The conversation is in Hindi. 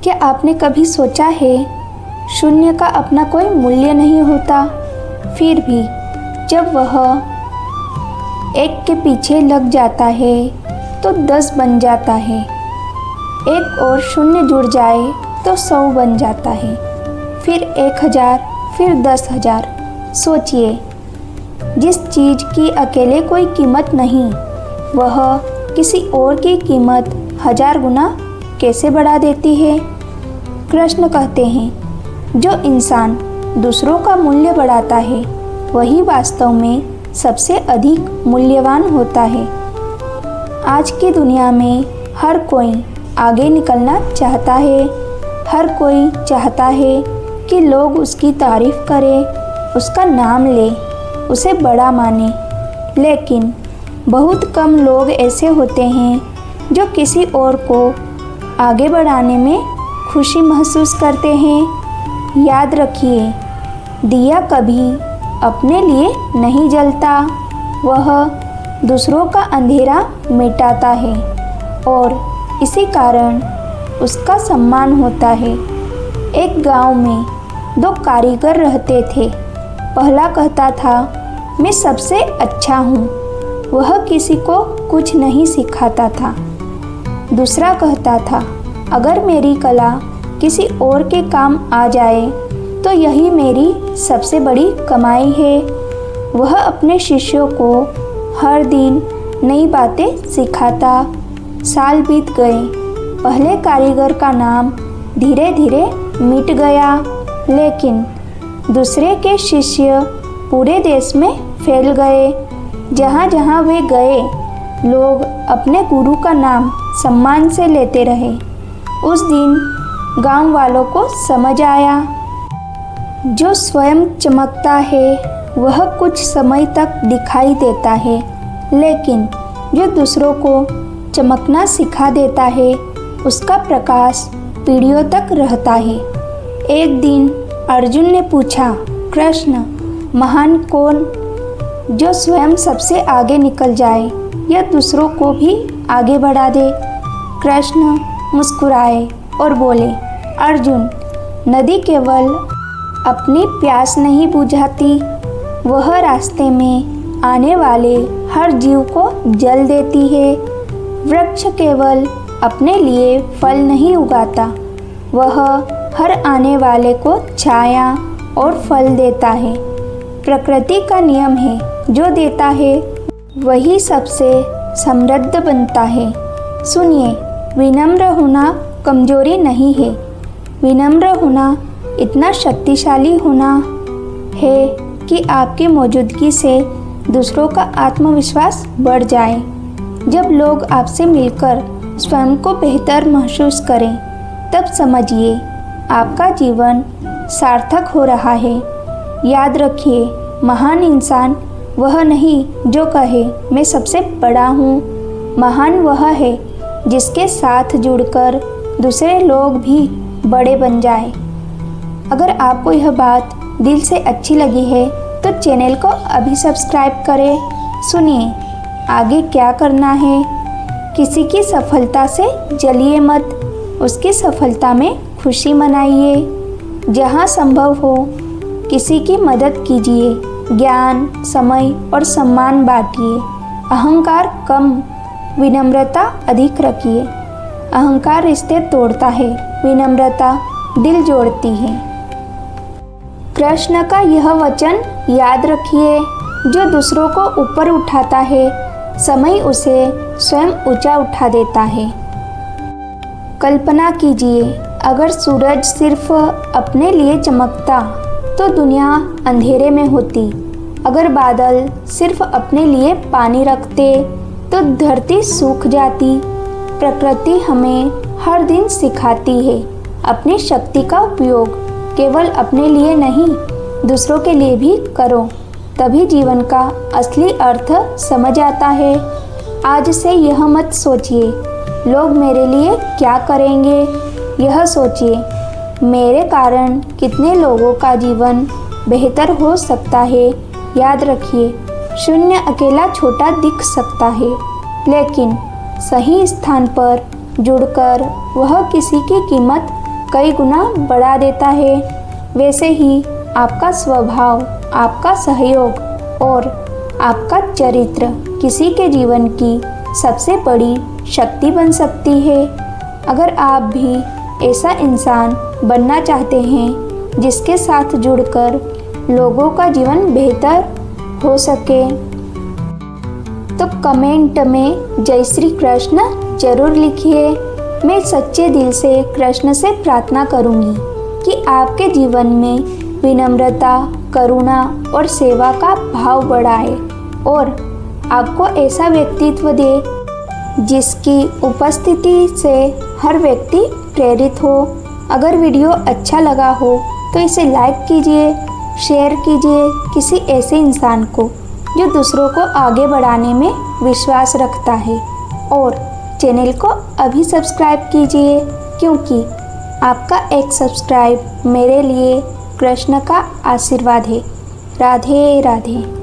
क्या आपने कभी सोचा है शून्य का अपना कोई मूल्य नहीं होता, फिर भी जब वह एक के पीछे लग जाता है तो 10 बन जाता है। एक और शून्य जुड़ जाए तो 100 बन जाता है, फिर 1000, फिर 10,000। सोचिए, जिस चीज़ की अकेले कोई कीमत नहीं, वह किसी और की कीमत 1000 गुना कैसे बढ़ा देती है। कृष्ण कहते हैं, जो इंसान दूसरों का मूल्य बढ़ाता है वही वास्तव में सबसे अधिक मूल्यवान होता है। आज की दुनिया में हर कोई आगे निकलना चाहता है। हर कोई चाहता है कि लोग उसकी तारीफ करें, उसका नाम ले, उसे बड़ा माने। लेकिन बहुत कम लोग ऐसे होते हैं जो किसी और को आगे बढ़ाने में खुशी महसूस करते हैं। याद रखिए, दिया कभी अपने लिए नहीं जलता, वह दूसरों का अंधेरा मिटाता है और इसी कारण उसका सम्मान होता है। एक गांव में 2 कारीगर रहते थे। पहला कहता था, मैं सबसे अच्छा हूँ। वह किसी को कुछ नहीं सिखाता था। दूसरा कहता था, अगर मेरी कला किसी और के काम आ जाए तो यही मेरी सबसे बड़ी कमाई है। वह अपने शिष्यों को हर दिन नई बातें सिखाता। साल बीत गए। पहले कारीगर का नाम धीरे धीरे मिट गया, लेकिन दूसरे के शिष्य पूरे देश में फैल गए। जहाँ जहाँ वे गए, लोग अपने गुरु का नाम सम्मान से लेते रहे। उस दिन गांव वालों को समझ आया, जो स्वयं चमकता है वह कुछ समय तक दिखाई देता है, लेकिन जो दूसरों को चमकना सिखा देता है उसका प्रकाश पीढ़ियों तक रहता है। एक दिन अर्जुन ने पूछा, कृष्ण, महान कौन, जो स्वयं सबसे आगे निकल जाए या दूसरों को भी आगे बढ़ा दे। कृष्ण मुस्कुराए और बोले, अर्जुन, नदी केवल अपनी प्यास नहीं बुझाती, वह रास्ते में आने वाले हर जीव को जल देती है। वृक्ष केवल अपने लिए फल नहीं उगाता, वह हर आने वाले को छाया और फल देता है। प्रकृति का नियम है, जो देता है वही सबसे समृद्ध बनता है। सुनिए, विनम्र होना कमजोरी नहीं है। विनम्र होना इतना शक्तिशाली होना है कि आपकी मौजूदगी से दूसरों का आत्मविश्वास बढ़ जाए। जब लोग आपसे मिलकर स्वयं को बेहतर महसूस करें, तब समझिए आपका जीवन सार्थक हो रहा है। याद रखिए, महान इंसान वह नहीं जो कहे मैं सबसे बड़ा हूँ। महान वह है जिसके साथ जुड़कर दूसरे लोग भी बड़े बन जाए। अगर आपको यह बात दिल से अच्छी लगी है तो चैनल को अभी सब्सक्राइब करें। सुनिए, आगे क्या करना है। किसी की सफलता से जलिए मत, उसकी सफलता में खुशी मनाइए। जहाँ संभव हो किसी की मदद कीजिए। ज्ञान, समय और सम्मान बांटिए। अहंकार कम, विनम्रता अधिक रखिए। अहंकार रिश्ते तोड़ता है, विनम्रता दिल जोड़ती है। कृष्ण का यह वचन याद रखिए, जो दूसरों को ऊपर उठाता है, समय उसे स्वयं ऊंचा उठा देता है। कल्पना कीजिए, अगर सूरज सिर्फ अपने लिए चमकता तो दुनिया अंधेरे में होती। अगर बादल सिर्फ अपने लिए पानी रखते तो धरती सूख जाती। प्रकृति हमें हर दिन सिखाती है, अपनी शक्ति का उपयोग केवल अपने लिए नहीं, दूसरों के लिए भी करो, तभी जीवन का असली अर्थ समझ आता है। आज से यह मत सोचिए, लोग मेरे लिए क्या करेंगे। यह सोचिए, मेरे कारण कितने लोगों का जीवन बेहतर हो सकता है। याद रखिए, शून्य अकेला छोटा दिख सकता है, लेकिन सही स्थान पर जुड़कर वह किसी की कीमत कई गुना बढ़ा देता है। वैसे ही आपका स्वभाव, आपका सहयोग और आपका चरित्र किसी के जीवन की सबसे बड़ी शक्ति बन सकती है। अगर आप भी ऐसा इंसान बनना चाहते हैं जिसके साथ जुड़कर लोगों का जीवन बेहतर हो सके, तो कमेंट में जय श्री कृष्ण जरूर लिखिए। मैं सच्चे दिल से कृष्ण से प्रार्थना करूंगी कि आपके जीवन में विनम्रता, करुणा और सेवा का भाव बढ़ाए और आपको ऐसा व्यक्तित्व दे जिसकी उपस्थिति से हर व्यक्ति प्रेरित हो। अगर वीडियो अच्छा लगा हो तो इसे लाइक कीजिए, शेयर कीजिए किसी ऐसे इंसान को जो दूसरों को आगे बढ़ाने में विश्वास रखता है, और चैनल को अभी सब्सक्राइब कीजिए क्योंकि आपका एक सब्सक्राइब मेरे लिए कृष्ण का आशीर्वाद है। राधे राधे।